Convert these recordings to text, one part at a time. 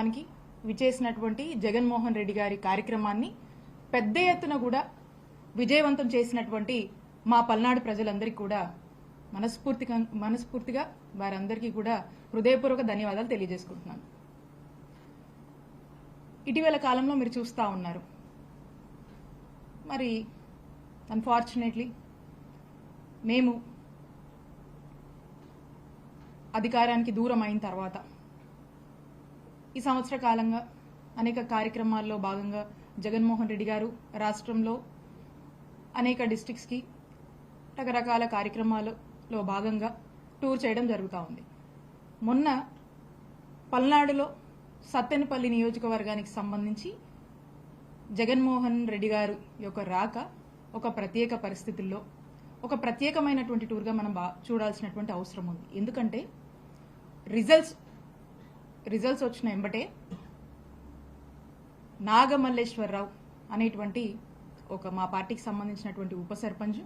కార్యక్రమానికి విచేసినటువంటి జగన్మోహన్ రెడ్డి గారి కార్యక్రమాన్ని పెద్ద ఎత్తున కూడా విజయవంతం చేసినటువంటి మా పల్నాడు ప్రజలందరికీ కూడా మనస్ఫూర్తిగా వారందరికీ కూడా హృదయపూర్వక ధన్యవాదాలు తెలియజేసుకుంటున్నాను. ఇటీవల కాలంలో మీరు చూస్తూ ఉన్నారు, మరి అన్ఫార్చునేట్లీ మేము అధికారానికి దూరం అయిన తర్వాత ఈ సంవత్సర కాలంగా అనేక కార్యక్రమాల్లో భాగంగా జగన్మోహన్ రెడ్డి గారు రాష్ట్రంలో అనేక డిస్ట్రిక్ట్స్కి రకరకాల కార్యక్రమాలలో భాగంగా టూర్ చేయడం జరుగుతూ ఉంది. మొన్న పల్నాడులో సత్తెనపల్లి నియోజకవర్గానికి సంబంధించి జగన్మోహన్ రెడ్డి గారు యొక్క రాక ఒక ప్రత్యేక పరిస్థితుల్లో ఒక ప్రత్యేకమైనటువంటి టూర్గా మనం చూడాల్సినటువంటి అవసరం ఉంది. ఎందుకంటే రిజల్ట్స్ వచ్చిన వెంబటే నాగమల్లేశ్వరరావు అనేటువంటి ఒక మా పార్టీకి సంబంధించినటువంటి ఉప సర్పంచ్,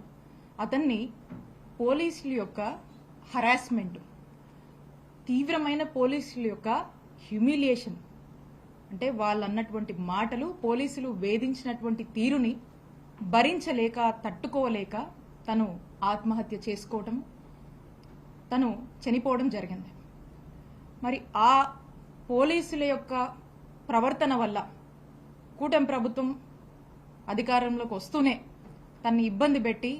అతన్ని పోలీసుల యొక్క హరాస్మెంట్, తీవ్రమైన పోలీసుల యొక్క హ్యూమిలియేషన్, అంటే వాళ్ళు అన్నటువంటి మాటలు, పోలీసులు వేధించినటువంటి తీరుని భరించలేక తట్టుకోలేక తను ఆత్మహత్య చేసుకోవటం, తను చనిపోవడం జరిగింది. మరి ఆ పోలీసుల యొక్క ప్రవర్తన వల్ల కూటమి ప్రభుత్వం అధికారంలోకి వస్తూనే తనని ఇబ్బంది పెట్టి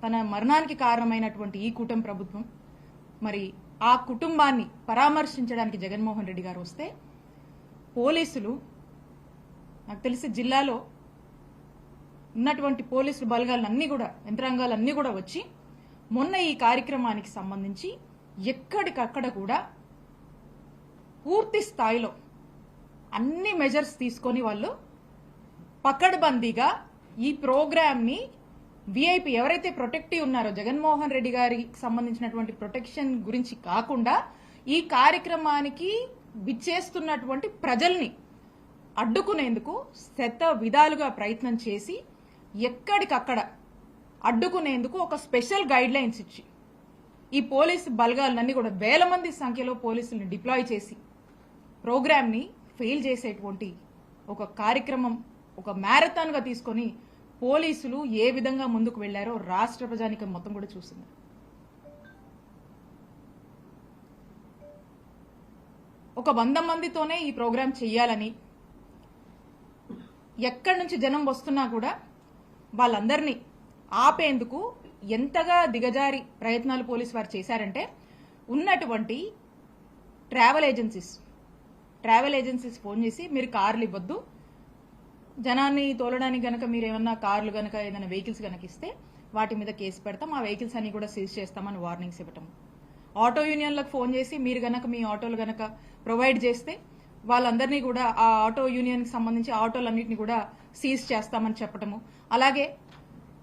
తన మరణానికి కారణమైనటువంటి ఈ కూటమి ప్రభుత్వం మరి ఆ కుటుంబాన్ని పరామర్శించడానికి జగన్మోహన్ రెడ్డి గారు వస్తే పోలీసులు, నాకు తెలిసి జిల్లాలో ఉన్నటువంటి పోలీసులు బలగాలన్నీ కూడా, యంత్రాంగాలన్నీ కూడా వచ్చి మొన్న ఈ కార్యక్రమానికి సంబంధించి ఎక్కడికక్కడ కూడా పూర్తి స్థాయిలో అన్ని మెజర్స్ తీసుకొని వాళ్ళు పకడ్బందీగా ఈ ప్రోగ్రామ్ని విఐపి ఎవరైతే ప్రొటెక్టివ్ ఉన్నారో జగన్మోహన్ రెడ్డి గారికి సంబంధించినటువంటి ప్రొటెక్షన్ గురించి కాకుండా ఈ కార్యక్రమానికి విచ్చేస్తున్నటువంటి ప్రజల్ని అడ్డుకునేందుకు శత విధాలుగా ప్రయత్నం చేసి ఎక్కడికక్కడ అడ్డుకునేందుకు ఒక స్పెషల్ గైడ్ లైన్స్ ఇచ్చి ఈ పోలీసు బలగాలన్నీ కూడా వేల మంది సంఖ్యలో పోలీసుల్ని డిప్లాయ్ చేసి ప్రోగ్రామ్ని ఫెయిల్ చేసేటువంటి ఒక కార్యక్రమం, ఒక మ్యారథాన్గా తీసుకొని పోలీసులు ఏ విధంగా ముందుకు వెళ్లారో రాష్ట్ర ప్రజానికం మొత్తం కూడా చూసింది. ఒక 100 మందితోనే ఈ ప్రోగ్రాం చెయ్యాలని, ఎక్కడి నుంచి జనం వస్తున్నా కూడా వాళ్ళందరినీ ఆపేందుకు ఎంతగా దిగజారి ప్రయత్నాలు పోలీసు వారు చేశారంటే, ఉన్నటువంటి ట్రావెల్ ఏజెన్సీస్ ఫోన్ చేసి మీరు కార్లు ఇవ్వద్దు, జనాన్ని తోలడానికి గనక మీరు ఏమన్నా కార్లు గనక ఏదైనా వెహికల్స్ గనక ఇస్తే వాటి మీద కేసు పెడతాం, ఆ వెహికల్స్ అన్ని కూడా సీజ్ చేస్తామని వార్నింగ్స్ ఇవ్వటం. ఆటో యూనియన్లకు ఫోన్ చేసి మీరు గనక మీ ఆటోలు గనక ప్రొవైడ్ చేస్తే వాళ్ళందరినీ కూడా ఆ ఆటో యూనియన్కి సంబంధించి ఆటోలన్నింటినీ కూడా సీజ్ చేస్తామని చెప్పటము. అలాగే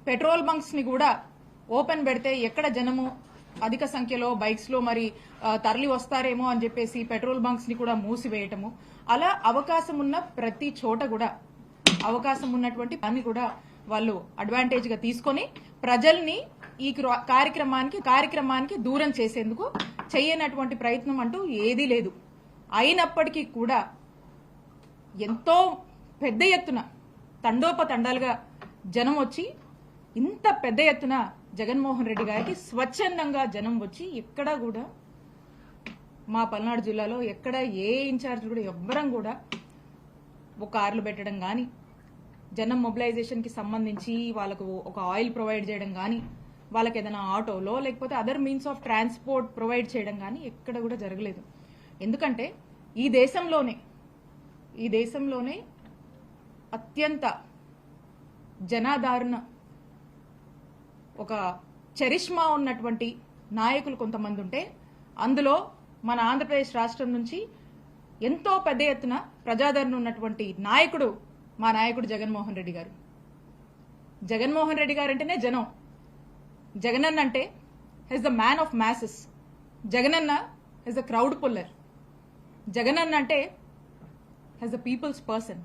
పెట్రోల్ బంక్స్ని కూడా ఓపెన్ పెడితే ఎక్కడ జనము అధిక సంఖ్యలో బైక్స్లో మరి తరలి వస్తారేమో అని చెప్పేసి పెట్రోల్ బంక్స్ని కూడా మూసివేయటము. అలా అవకాశం ఉన్న ప్రతి చోట కూడా, అవకాశం ఉన్నటువంటి దాన్ని కూడా వాళ్ళు అడ్వాంటేజ్గా తీసుకొని ప్రజల్ని ఈ కార్యక్రమానికి దూరం చేసేందుకు చేయనటువంటి ప్రయత్నం అంటూ ఏదీ లేదు. అయినప్పటికీ కూడా ఎంతో పెద్ద ఎత్తున తండోపతండాలుగా జనం వచ్చి, ఇంత పెద్ద ఎత్తున జగన్మోహన్ రెడ్డి గారికి స్వచ్ఛందంగా జనం వచ్చి, ఎక్కడా కూడా మా పల్నాడు జిల్లాలో ఎక్కడ ఏ ఇన్ఛార్జ్ కూడా ఎవ్వరం కూడా ఒక కార్లు పెట్టడం కానీ, జనం మొబిలైజేషన్కి సంబంధించి వాళ్ళకు ఒక ఆయిల్ ప్రొవైడ్ చేయడం కానీ, వాళ్ళకి ఏదైనా ఆటోలో లేకపోతే other means of transport provide చేయడం కానీ ఎక్కడ కూడా జరగలేదు. ఎందుకంటే ఈ దేశంలోనే అత్యంత జనాదరణ, ఒక చరిష్మా ఉన్నటువంటి నాయకులు కొంతమంది ఉంటే అందులో మన ఆంధ్రప్రదేశ్ రాష్ట్రం నుంచి ఎంతో పెద్ద ఎత్తున ప్రజాదరణ ఉన్నటువంటి నాయకుడు మా నాయకుడు జగన్మోహన్ రెడ్డి గారు. జగన్మోహన్ రెడ్డి గారు అంటేనే జనం. జగనన్న అంటే he's the man of masses. Jagananna he's the crowd puller. Jagananna అంటే హెస్ ద పీపుల్స్ పర్సన్.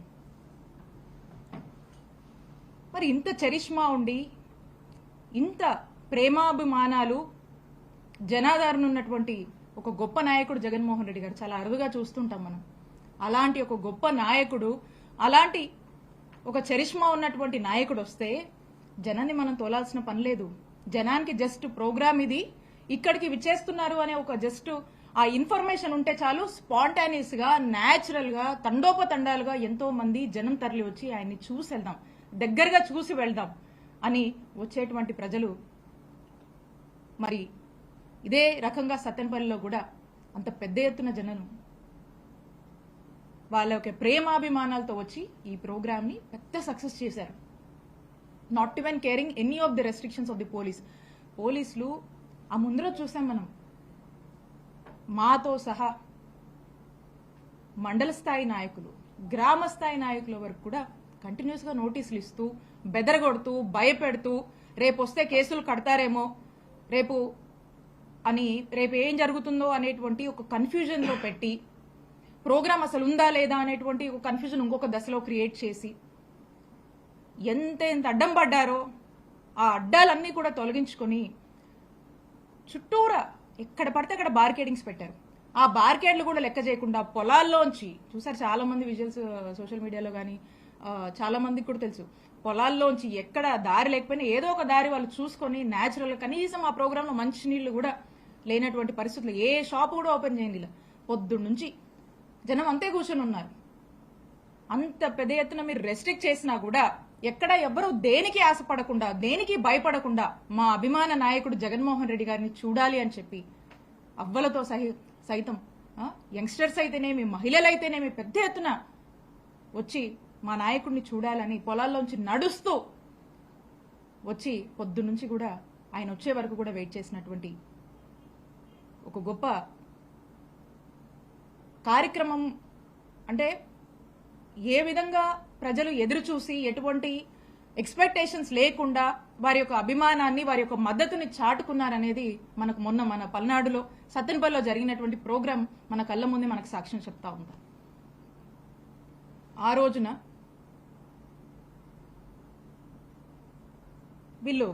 మరి ఇంత చరిష్మా ఉండి, ఇంత ప్రేమాభిమానాలు, జనాదరణ ఉన్నటువంటి ఒక గొప్ప నాయకుడు జగన్మోహన్ రెడ్డి గారు చాలా అరుదుగా చూస్తుంటాం మనం. అలాంటి ఒక గొప్ప నాయకుడు, అలాంటి ఒక చరిష్మా ఉన్నటువంటి నాయకుడు వస్తే జనాన్ని మనం తోలాల్సిన పని లేదు. జనానికి జస్ట్ ప్రోగ్రామ్ ఇది, ఇక్కడికి విచ్చేస్తున్నారు అనే ఒక జస్ట్ ఆ ఇన్ఫర్మేషన్ ఉంటే చాలు, స్పాంటానియస్ గా, న్యాచురల్ గా, తండోపతండాలుగా ఎంతో మంది జనం తరలి వచ్చి ఆయన్ని చూసి వెళ్దాం, దగ్గరగా చూసి వెళ్దాం అని వచ్చేటువంటి ప్రజలు మరి ఇదే రకంగా సత్తెనపల్లిలో కూడా అంత పెద్ద ఎత్తున జనం వాళ్ళ యొక్క ప్రేమాభిమానాలతో వచ్చి ఈ ప్రోగ్రామ్ ని పెద్ద సక్సెస్ చేశారు. Not even caring any of the restrictions of the పోలీసులు ఆ ముందర చూసాం మనం, మాతో సహా మండల స్థాయి నాయకులు, గ్రామ స్థాయి నాయకుల వరకు కూడా కంటిన్యూస్ గా నోటీసులు ఇస్తూ, బెదరగొడుతూ, భయపెడుతూ, రేపు వస్తే కేసులు కడతారేమో, రేపు ఏం జరుగుతుందో అనేటువంటి ఒక కన్ఫ్యూజన్ లో పెట్టి, ప్రోగ్రామ్ అసలు ఉందా లేదా అనేటువంటి ఒక కన్ఫ్యూజన్ ఇంకొక దశలో క్రియేట్ చేసి ఎంత అడ్డం పడ్డారో ఆ అడ్డాలన్నీ కూడా తొలగించుకొని చుట్టూరా ఎక్కడ పడితే అక్కడ బార్కేడింగ్స్ పెట్టారు. ఆ బార్కేడ్లు కూడా లెక్క చేయకుండా పొలాల్లోంచి చూసారు, చాలా మంది విజువల్స్ సోషల్ మీడియాలో కానీ చాలా మందికి కూడా తెలుసు, పొలాల్లోంచి ఎక్కడ దారి లేకపోయినా ఏదో ఒక దారి వాళ్ళు చూసుకొని న్యాచురల్ కనీసం ఆ ప్రోగ్రామ్ లో మంచినీళ్లు కూడా లేనటువంటి పరిస్థితులు, ఏ షాప్ కూడా ఓపెన్ చేయండి, పొద్దున్న నుంచి జనం అంతే కూర్చొని ఉన్నారు. అంత పెద్ద ఎత్తున మీరు రెస్ట్రిక్ట్ చేసినా కూడా ఎక్కడ ఎవ్వరూ దేనికి ఆశపడకుండా, దేనికి భయపడకుండా మా అభిమాన నాయకుడు జగన్మోహన్ రెడ్డి గారిని చూడాలి అని చెప్పి అవ్వలతో సైతం యంగ్స్టర్స్ అయితేనేమి, మహిళలైతేనేమి పెద్ద ఎత్తున వచ్చి మా నాయకుడిని చూడాలని పొలాల్లోంచి నడుస్తూ వచ్చి పొద్దున్నుంచి కూడా ఆయన వచ్చే వరకు కూడా వెయిట్ చేసినటువంటి ఒక గొప్ప కార్యక్రమం. అంటే ఏ విధంగా ప్రజలు ఎదురు చూసి ఎటువంటి ఎక్స్పెక్టేషన్స్ లేకుండా వారి యొక్క అభిమానాన్ని, వారి యొక్క మద్దతుని చాటుకున్నారనేది మనకు మొన్న మన పల్నాడులో సత్తెనపల్లిలో జరిగినటువంటి ప్రోగ్రాం మన కళ్ళ ముందే మనకు సాక్ష్యం చెప్తా ఉంది. ఆ రోజున వీళ్ళు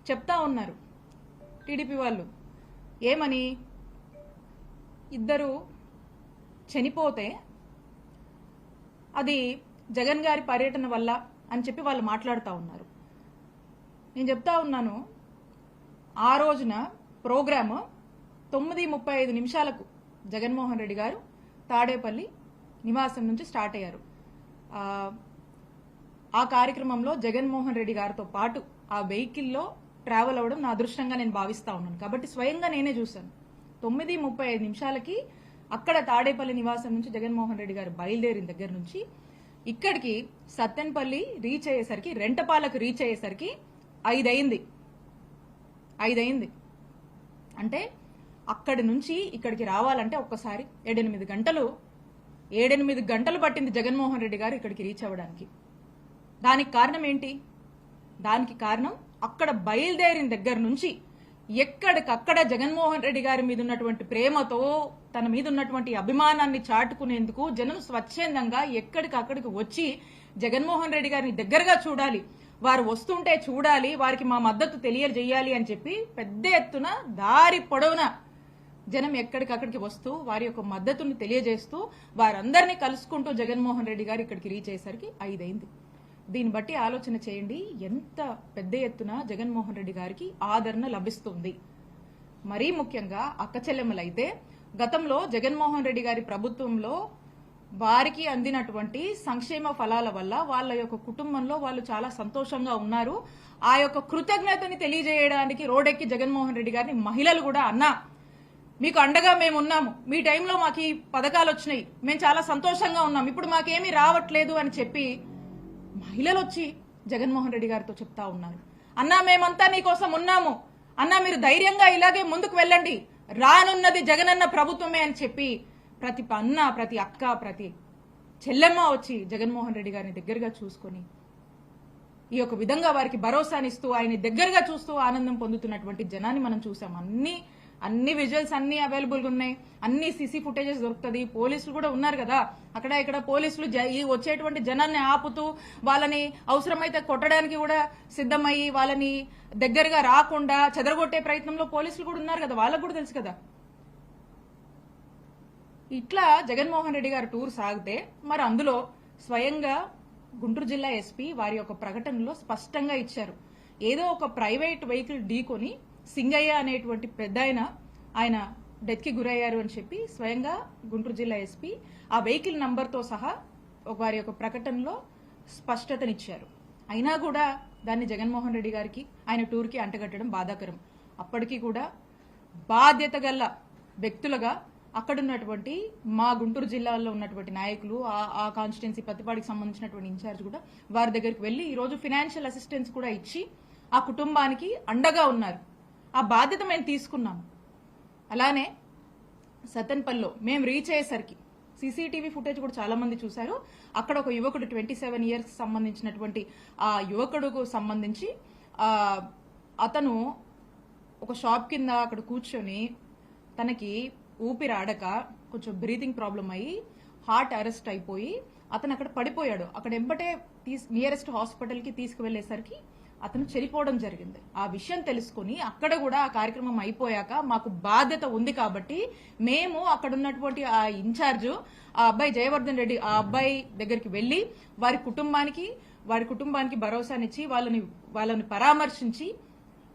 చెప్తా ఉన్నారు టీడీపీ వాళ్ళు ఏమని, ఇద్దరు చనిపోతే అది జగన్ గారి పర్యటన వల్ల అని చెప్పి వాళ్ళు మాట్లాడుతూ ఉన్నారు. నేను చెప్తా ఉన్నాను, ఆ రోజున ప్రోగ్రాము 9:35 జగన్మోహన్ రెడ్డి గారు తాడేపల్లి నివాసం నుంచి స్టార్ట్ అయ్యారు. ఆ కార్యక్రమంలో జగన్మోహన్ రెడ్డి గారితో పాటు ఆ వెహికల్లో ట్రావెల్ అవ్వడం నా అదృష్టంగా నేను భావిస్తా ఉన్నాను. కాబట్టి స్వయంగా నేనే చూశాను. 9:35 అక్కడ తాడేపల్లి నివాసం నుంచి జగన్మోహన్ రెడ్డి గారు బయలుదేరిన దగ్గర నుంచి ఇక్కడికి సత్తెనపల్లి రీచ్ అయ్యేసరికి, రెంటపాలకు రీచ్ అయ్యేసరికి 5 అయింది. అంటే అక్కడి నుంచి ఇక్కడికి రావాలంటే ఒక్కసారి 7-8 గంటలు పట్టింది జగన్మోహన్ రెడ్డి గారు ఇక్కడికి రీచ్ అవ్వడానికి. దానికి కారణం ఏంటి? దానికి కారణం అక్కడ బయలుదేరిన దగ్గర నుంచి ఎక్కడికక్కడ జగన్మోహన్ రెడ్డి గారి మీద ఉన్నటువంటి ప్రేమతో, తన మీద ఉన్నటువంటి అభిమానాన్ని చాటుకునేందుకు జనం స్వచ్ఛందంగా ఎక్కడికక్కడికి వచ్చి జగన్మోహన్ రెడ్డి గారిని దగ్గరగా చూడాలి, వారు వస్తుంటే చూడాలి, వారికి మా మద్దతు తెలియజేయాలి అని చెప్పి పెద్ద ఎత్తున దారి పొడవున జనం ఎక్కడికక్కడికి వస్తూ వారి యొక్క మద్దతును తెలియజేస్తూ వారందరినీ కలుసుకుంటూ జగన్మోహన్ రెడ్డి గారు ఇక్కడికి రీచ్ అయ్యేసరికి 5 అయింది. దీన్ని బట్టి ఆలోచన చేయండి ఎంత పెద్ద ఎత్తున జగన్మోహన్ రెడ్డి గారికి ఆదరణ లభిస్తుంది. మరీ ముఖ్యంగా అక్క చెల్లెమ్మలైతే గతంలో జగన్మోహన్ రెడ్డి గారి ప్రభుత్వంలో వారికి అందినటువంటి సంక్షేమ ఫలాల వల్ల వాళ్ళ యొక్క కుటుంబంలో వాళ్ళు చాలా సంతోషంగా ఉన్నారు. ఆ యొక్క కృతజ్ఞతని తెలియజేయడానికి రోడ్డెక్కి జగన్మోహన్ రెడ్డి గారిని మహిళలు కూడా, అన్నా మీకు అండగా మేము ఉన్నాము, మీ టైంలో మాకు ఈ పథకాలు వచ్చినాయి, మేము చాలా సంతోషంగా ఉన్నాం, ఇప్పుడు మాకేమీ రావట్లేదు అని చెప్పి మహిళలు వచ్చి జగన్మోహన్ రెడ్డి గారితో చెప్తా ఉన్నారు. అన్నా మేమంతా నీకోసం ఉన్నాము, అన్నా మీరు ధైర్యంగా ఇలాగే ముందుకు వెళ్ళండి, రానున్నది జగనన్న ప్రభుత్వమే అని చెప్పి ప్రతి అన్న, ప్రతి అక్క, ప్రతి చెల్లెమ్మ వచ్చి జగన్మోహన్ రెడ్డి గారిని దగ్గరగా చూసుకొని ఈ యొక్క విధంగా వారికి భరోసానిస్తూ ఆయన దగ్గరగా చూస్తూ ఆనందం పొందుతున్నటువంటి జనాన్ని మనం చూసాం. అన్ని విజువల్స్ అన్ని అవైలబుల్ గా ఉన్నాయి, అన్ని సీసీ ఫుటేజెస్ దొరుకుతుంది. పోలీసులు కూడా ఉన్నారు కదా, అక్కడ ఇక్కడ పోలీసులు వచ్చేటువంటి జనాన్ని ఆపుతూ వాళ్ళని అవసరమైతే కొట్టడానికి కూడా సిద్ధమయ్యి వాళ్ళని దగ్గరగా రాకుండా చెదరగొట్టే ప్రయత్నంలో పోలీసులు కూడా ఉన్నారు కదా, వాళ్ళకు కూడా తెలుసు కదా. ఇట్లా జగన్మోహన్ రెడ్డి గారు టూర్ సాగితే మరి అందులో స్వయంగా గుంటూరు జిల్లా ఎస్పీ వారి యొక్క ప్రకటనలో స్పష్టంగా ఇచ్చారు. ఏదో ఒక ప్రైవేట్ వెహికల్ ఢీకొని సింగయ్య అనేటువంటి పెద్ద ఆయన డెత్ కి గురయ్యారు అని చెప్పి స్వయంగా గుంటూరు జిల్లా ఎస్పీ ఆ వెహికల్ నంబర్తో సహా వారి యొక్క ప్రకటనలో స్పష్టతనిచ్చారు. అయినా కూడా దాన్ని జగన్మోహన్ రెడ్డి గారికి ఆయన టూర్కి అంటగట్టడం బాధాకరం. అప్పటికీ కూడా బాధ్యత గల వ్యక్తులుగా అక్కడున్నటువంటి మా గుంటూరు జిల్లాలో ఉన్నటువంటి నాయకులు, ఆ కాన్స్టిట్యున్సీ పత్తిపాడికి సంబంధించినటువంటి ఇన్ఛార్జ్ కూడా వారి దగ్గరికి వెళ్లి ఈరోజు ఫైనాన్షియల్ అసిస్టెన్స్ కూడా ఇచ్చి ఆ కుటుంబానికి అండగా ఉన్నారు. ఆ బాధ్యత మేము తీసుకున్నాం. అలానే సతన్పల్లిలో మేము రీచ్ అయ్యేసరికి సీసీటీవీ ఫుటేజ్ కూడా చాలా మంది చూశారు. అక్కడ ఒక యువకుడు 27 ఇయర్స్ సంబంధించినటువంటి ఆ యువకుడుకు సంబంధించి అతను ఒక షాప్ కింద అక్కడ కూర్చొని తనకి ఊపిరాడక కొంచెం బ్రీతింగ్ ప్రాబ్లం అయ్యి హార్ట్ అరెస్ట్ అయిపోయి అతను అక్కడ పడిపోయాడు. అక్కడ ఎంబటే నియరెస్ట్ హాస్పిటల్ కి తీసుకువెళ్లేసరికి అతను చనిపోవడం జరిగింది. ఆ విషయం తెలుసుకుని అక్కడ కూడా ఆ కార్యక్రమం అయిపోయాక మాకు బాధ్యత ఉంది కాబట్టి మేము అక్కడ ఉన్నటువంటి ఆ ఇన్ఛార్జ్ ఆ అబ్బాయి జయవర్ధన్ రెడ్డి ఆ అబ్బాయి దగ్గరికి వెళ్లి వారి కుటుంబానికి భరోసానిచ్చి వాళ్ళని పరామర్శించి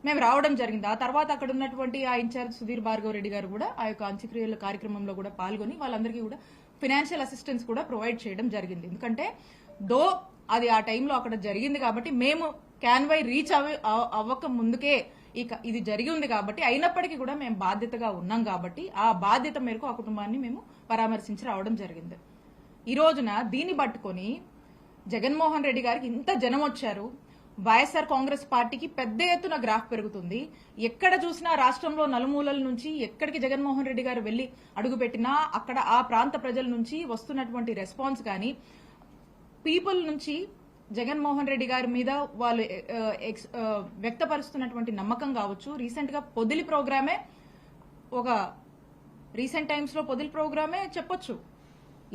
మేము రావడం జరిగింది. ఆ తర్వాత అక్కడ ఉన్నటువంటి ఆ ఇన్ఛార్జ్ సుధీర్ భార్గవ్ రెడ్డి గారు కూడా ఆ యొక్క అంత్యక్రియల కార్యక్రమంలో కూడా పాల్గొని వాళ్ళందరికీ కూడా ఫైనాన్షియల్ అసిస్టెన్స్ కూడా ప్రొవైడ్ చేయడం జరిగింది. ఎందుకంటే అది ఆ టైంలో అక్కడ జరిగింది కాబట్టి మేము క్యాన్వై రీచ్ అవ్వక ముందుకే ఇది జరిగి ఉంది కాబట్టి అయినప్పటికీ కూడా మేము బాధ్యతగా ఉన్నాం కాబట్టి ఆ బాధ్యత మేరకు ఆ కుటుంబాన్ని మేము పరామర్శించి రావడం జరిగింది. ఈ రోజున దీన్ని పట్టుకొని జగన్మోహన్ రెడ్డి గారికి ఇంత జనం వచ్చారు. వైఎస్ఆర్ కాంగ్రెస్ పార్టీకి పెద్ద ఎత్తున గ్రాఫ్ పెరుగుతుంది. ఎక్కడ చూసినా రాష్ట్రంలో నలుమూలల నుంచి ఎక్కడికి జగన్మోహన్ రెడ్డి గారు వెళ్లి అడుగుపెట్టినా అక్కడ ఆ ప్రాంత ప్రజల నుంచి వస్తున్నటువంటి రెస్పాన్స్ కానీ పీపుల్ నుంచి జగన్మోహన్ రెడ్డి గారి మీద వాళ్ళు వ్యక్తపరుస్తున్నటువంటి నమ్మకం కావచ్చు. రీసెంట్ గా పొదిలి ప్రోగ్రామే రీసెంట్ టైమ్స్ లో పొదిలి ప్రోగ్రామే చెప్పొచ్చు.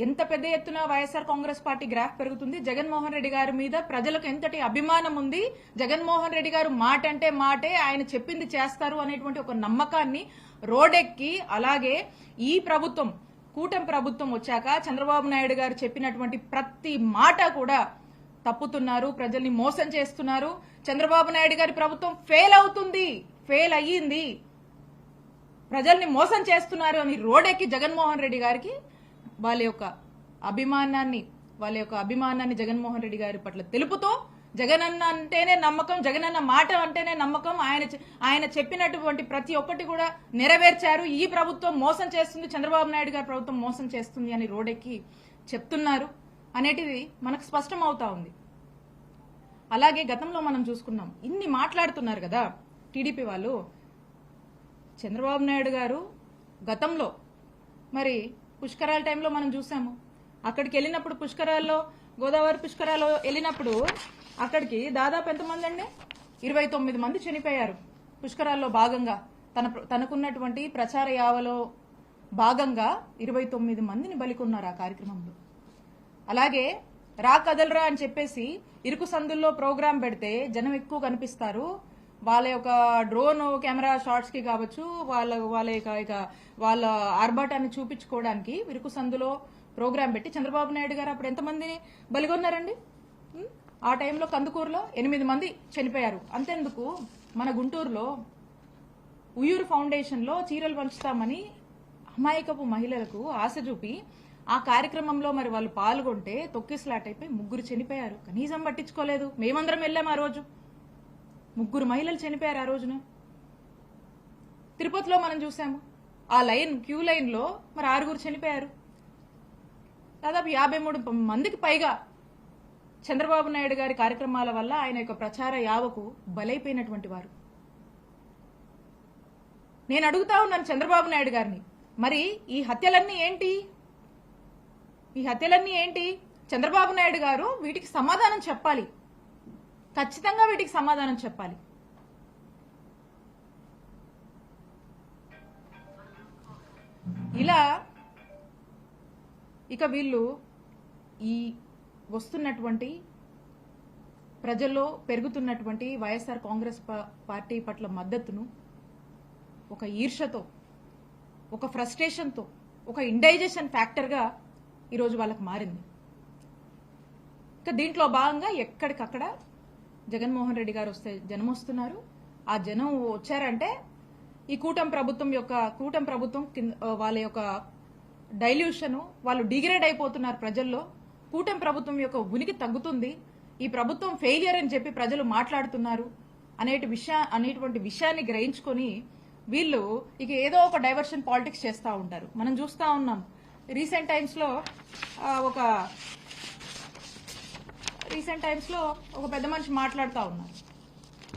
ఎంత పెద్ద ఎత్తున వైఎస్ఆర్ కాంగ్రెస్ పార్టీ గ్రాఫ్ పెరుగుతుంది. జగన్మోహన్ రెడ్డి గారి మీద ప్రజలకు ఎంతటి అభిమానం ఉంది. జగన్మోహన్ రెడ్డి గారు మాట అంటే మాటే, ఆయన చెప్పింది చేస్తారు అనేటువంటి ఒక నమ్మకాన్ని రోడెక్కి అలాగే ఈ ప్రభుత్వం కూటమి ప్రభుత్వం వచ్చాక చంద్రబాబు నాయుడు గారు చెప్పినటువంటి ప్రతి మాట కూడా తప్పుతున్నారు, ప్రజల్ని మోసం చేస్తున్నారు. చంద్రబాబు నాయుడు గారి ప్రభుత్వం ఫెయిల్ అయ్యింది, ప్రజల్ని మోసం చేస్తున్నారు అని రోడెక్కి జగన్మోహన్ రెడ్డి గారికి వాళ్ళ యొక్క అభిమానాన్ని జగన్మోహన్ రెడ్డి గారి పట్ల తెలుపుతూ జగనన్న అంటేనే నమ్మకం, జగనన్న మాట అంటేనే నమ్మకం, ఆయన చెప్పినటువంటి ప్రతి ఒక్కటి కూడా నెరవేర్చారు. ఈ ప్రభుత్వం మోసం చేస్తుంది, చంద్రబాబు నాయుడు గారి ప్రభుత్వం మోసం చేస్తుంది అని రోడెక్కి చెప్తున్నారు అనేటిది మనకు స్పష్టం అవుతా ఉంది. అలాగే గతంలో మనం చూసుకున్నాం, ఇన్ని మాట్లాడుతున్నారు కదా టీడీపీ వాళ్ళు. చంద్రబాబు నాయుడు గారు గతంలో మరి పుష్కరాల టైంలో మనం చూసాము. అక్కడికి వెళ్ళినప్పుడు గోదావరి పుష్కరాల్లో వెళ్ళినప్పుడు అక్కడికి దాదాపు ఎంతమంది అండి 29 మంది చనిపోయారు. పుష్కరాల్లో భాగంగా తనకున్నటువంటి ప్రచార యావలో భాగంగా 29 మందిని బలికొన్నారు ఆ కార్యక్రమంలో. అలాగే రా కదలరా అని చెప్పేసి ఇరుకు సందుల్లో ప్రోగ్రాం పెడితే జనం ఎక్కువ కనిపిస్తారు, వాళ్ళ యొక్క డ్రోన్ కెమెరా షాట్స్ కి కావచ్చు, వాళ్ళ ఆర్భాటాన్ని చూపించుకోవడానికి ఇరుకు సందులో ప్రోగ్రాం పెట్టి చంద్రబాబు నాయుడు గారు అప్పుడు ఎంతమందిని బలిగొన్నారండి? ఆ టైంలో కందుకూరులో 8 మంది చనిపోయారు. అంతెందుకు, మన గుంటూరులో ఉయ్యూరు ఫౌండేషన్ లో చీరలు పంచుతామని అమాయకపు మహిళలకు ఆశ చూపి ఆ కార్యక్రమంలో మరి వాళ్ళు పాల్గొంటే తొక్కిస్లాట్ అయిపోయి 3 చనిపోయారు. కనీసం పట్టించుకోలేదు. మేమందరం వెళ్ళాం ఆ రోజు. 3 మహిళలు చనిపోయారు ఆ రోజున. తిరుపతిలో మనం చూసాము, ఆ క్యూ లైన్ లో మరి 6 చనిపోయారు. దాదాపు 53 మందికి పైగా చంద్రబాబు నాయుడు గారి కార్యక్రమాల వల్ల ఆయన యొక్క ప్రచార యావకు బలైపోయినటువంటి వారు. నేను అడుగుతా ఉన్నాను చంద్రబాబు నాయుడు గారిని, మరి ఈ హత్యలన్నీ ఏంటి? చంద్రబాబు నాయుడు గారు వీటికి సమాధానం చెప్పాలి, ఖచ్చితంగా వీటికి సమాధానం చెప్పాలి. ఇలా ఇక వీళ్ళు ఈ వస్తున్నటువంటి ప్రజల్లో పెరుగుతున్నటువంటి వైఎస్ఆర్ కాంగ్రెస్ పార్టీ పట్ల మద్దతును ఒక ఈర్షతో, ఒక ఫ్రస్ట్రేషన్తో, ఒక ఇండైజెషన్ ఫ్యాక్టర్గా ఈరోజు వాళ్ళకి మారింది. ఇంకా దీంట్లో భాగంగా ఎక్కడికక్కడ జగన్మోహన్ రెడ్డి గారు వస్తే జనం వస్తున్నారు. ఆ జనం వచ్చారంటే ఈ కూటమి ప్రభుత్వం వాళ్ళ యొక్క డైల్యూషన్, వాళ్ళు డిగ్రేడ్ అయిపోతున్నారు ప్రజల్లో. కూటమి ప్రభుత్వం యొక్క ఉనికి తగ్గుతుంది, ఈ ప్రభుత్వం ఫెయిలియర్ అని చెప్పి ప్రజలు మాట్లాడుతున్నారు అనేటువంటి విషయాన్ని గ్రహించుకొని వీళ్ళు ఇక ఏదో ఒక డైవర్షన్ పాలిటిక్స్ చేస్తూ ఉంటారు. మనం చూస్తూ ఉన్నాం రీసెంట్ టైమ్స్ లో ఒక పెద్ద మనిషి మాట్లాడుతూ ఉన్నారు.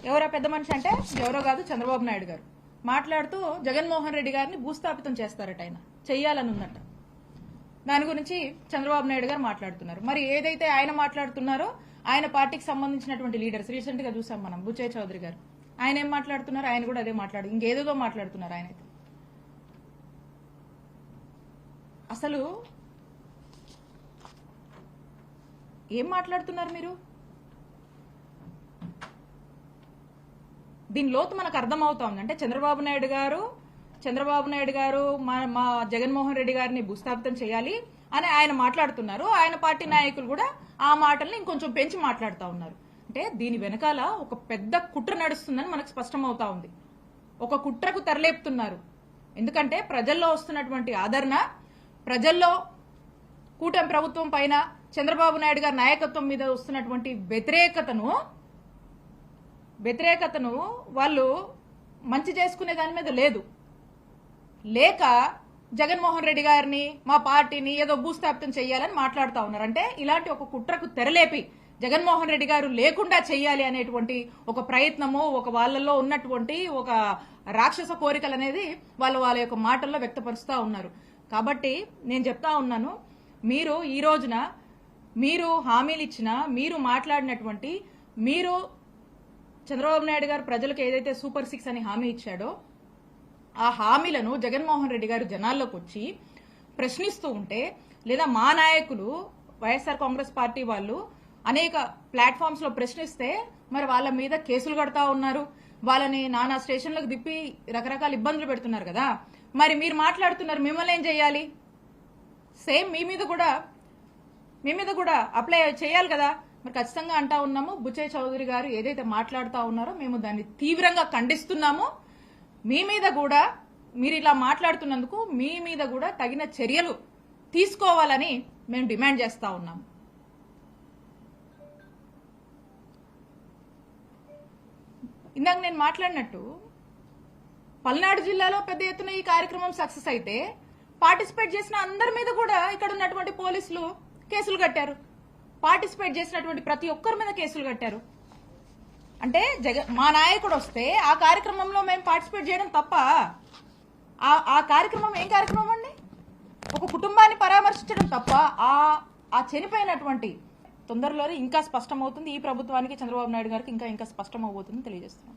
ఎవరో పెద్ద మనిషి అంటే ఎవరో కాదు, చంద్రబాబు నాయుడు గారు మాట్లాడుతూ జగన్మోహన్ రెడ్డి గారిని భూస్థాపితం చేస్తారట, ఆయన చెయ్యాలని ఉందట. దాని గురించి చంద్రబాబు నాయుడు గారు మాట్లాడుతున్నారు. మరి ఏదైతే ఆయన మాట్లాడుతున్నారో ఆయన పార్టీకి సంబంధించినటువంటి లీడర్స్ రీసెంట్ గా చూసాం మనం, బుచ్చయ్య చౌదరి గారు, ఆయన ఏం మాట్లాడుతున్నారు, ఆయన కూడా అదే ఇంకేదేదో మాట్లాడుతున్నారు. ఆయనైతే అసలు ఏం మాట్లాడుతున్నారు మీరు? దీని లోతు మనకు అర్థమవుతా ఉంది. అంటే చంద్రబాబు నాయుడు గారు మా జగన్మోహన్ రెడ్డి గారిని భూస్థాపితం చేయాలి అని ఆయన మాట్లాడుతున్నారు. ఆయన పార్టీ నాయకులు కూడా ఆ మాటల్ని ఇంకొంచెం పెంచి మాట్లాడుతూ ఉన్నారు. అంటే దీని వెనకాల ఒక పెద్ద కుట్ర నడుస్తుందని మనకు స్పష్టమవుతా ఉంది. ఒక కుట్రకు తెరలేపుతున్నారు. ఎందుకంటే ప్రజల్లో వస్తున్నటువంటి ఆదరణ, ప్రజల్లో కూటమి ప్రభుత్వం పైన చంద్రబాబు నాయుడు గారి నాయకత్వం మీద వస్తున్నటువంటి వ్యతిరేకతను వాళ్ళు మంచి చేసుకునే దాని మీద లేక జగన్మోహన్ రెడ్డి గారిని, మా పార్టీని ఏదో భూస్థాపితం చేయాలని మాట్లాడుతూ ఉన్నారు. అంటే ఇలాంటి ఒక కుట్రకు తెరలేపి జగన్మోహన్ రెడ్డి గారు లేకుండా చేయాలి అనేటువంటి ఒక ప్రయత్నము, ఒక వాళ్ళల్లో ఉన్నటువంటి ఒక రాక్షస కోరికలు అనేది వాళ్ళ యొక్క మాటల్లో వ్యక్తపరుస్తూ ఉన్నారు. కాబట్టి నేను చెప్తా ఉన్నాను, మీరు ఈ రోజున మీరు హామీలు ఇచ్చిన, మీరు మాట్లాడినటువంటి, మీరు చంద్రబాబు నాయుడు గారు ప్రజలకు ఏదైతే సూపర్ 6 అని హామీ ఇచ్చాడో ఆ హామీలను జగన్మోహన్ రెడ్డి గారు జనాల్లోకి వచ్చి ప్రశ్నిస్తూ ఉంటే, లేదా మా నాయకులు వైఎస్ఆర్ కాంగ్రెస్ పార్టీ వాళ్ళు అనేక ప్లాట్ఫామ్స్ లో ప్రశ్నిస్తే మరి వాళ్ళ మీద కేసులు కడతా ఉన్నారు, వాళ్ళని నానా స్టేషన్లకు తిప్పి రకరకాల ఇబ్బందులు పెడుతున్నారు కదా. మరి మీరు మాట్లాడుతున్నారు, మిమ్మల్ని ఏం చేయాలి? సేమ్ మీ మీద కూడా అప్లై చేయాలి కదా. మరి ఖచ్చితంగా అంటా ఉన్నాము, బుచ్చయ్య చౌదరి గారు ఏదైతే మాట్లాడుతూ ఉన్నారో మేము దాన్ని తీవ్రంగా ఖండిస్తున్నాము. మీ మీద కూడా, మీరు ఇలా మాట్లాడుతున్నందుకు మీ మీద కూడా తగిన చర్యలు తీసుకోవాలని మేము డిమాండ్ చేస్తా ఉన్నాము. ఇందాక నేను మాట్లాడినట్టు పల్నాడు జిల్లాలో పెద్ద ఎత్తున ఈ కార్యక్రమం సక్సెస్ అయితే పార్టిసిపేట్ చేసిన అందరి మీద కూడా ఇక్కడ ఉన్నటువంటి పోలీసులు కేసులు కట్టారు. పార్టిసిపేట్ చేసినటువంటి ప్రతి ఒక్కరి మీద కేసులు కట్టారు. అంటే మా నాయకుడు వస్తే ఆ కార్యక్రమంలో మేము పార్టిసిపేట్ చేయడం తప్ప? ఆ కార్యక్రమం ఏం కార్యక్రమం అండి? ఒక కుటుంబాన్ని పరామర్శించడం తప్ప? ఆ చనిపోయినటువంటి తొందరలోనే ఇంకా స్పష్టమవుతుంది. ఈ ప్రభుత్వానికి, చంద్రబాబు నాయుడు గారికి ఇంకా స్పష్టం అవబోతుందని తెలియజేస్తున్నాం.